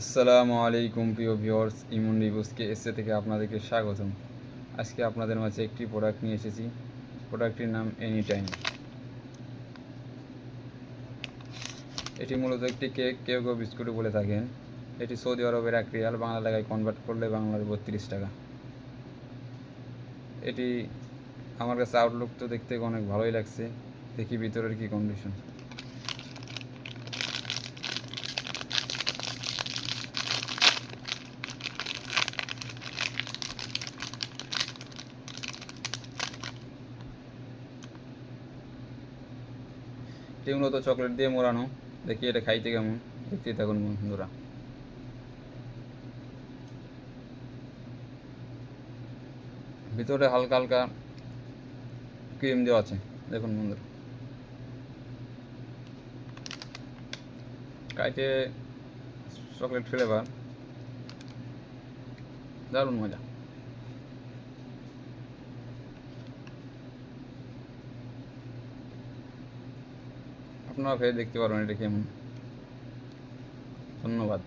আসসালামু আলাইকুম প্রিয় ভিউয়ার্স, ইমন রিভিউসকে এসে থেকে আপনাদেরকে স্বাগতম। আজকে আপনাদের মাঝে একটি প্রোডাক্ট নিয়ে এসেছি। প্রোডাক্টটির নাম এনি টাইম। এটি মূলত একটি কেক, কেউ কেউ বিস্কুটও বলে থাকেন। এটি সৌদি আরবের 1 রিয়াল, বাংলা টাকায় কনভার্ট করলে বাংলার 32 টাকা। এটি আমার কাছে আউটলুক তো দেখতে অনেক ভালোই লাগছে। দেখি ভিতরের কি কন্ডিশন। এটি মূলত চকলেট দিয়ে মোড়ানো। দেখি এটা খাইতে কেমন, দেখতেই থাকুন বন্ধুরা। ভিতরে হালকা হালকা ক্রিম দেওয়া আছে, দেখুন বন্ধুরা। খাইতে চকলেট ফ্লেভার, দারুণ মজা। আপনারা খেয়ে দেখতে পারবেন এটা কেমন। ধন্যবাদ।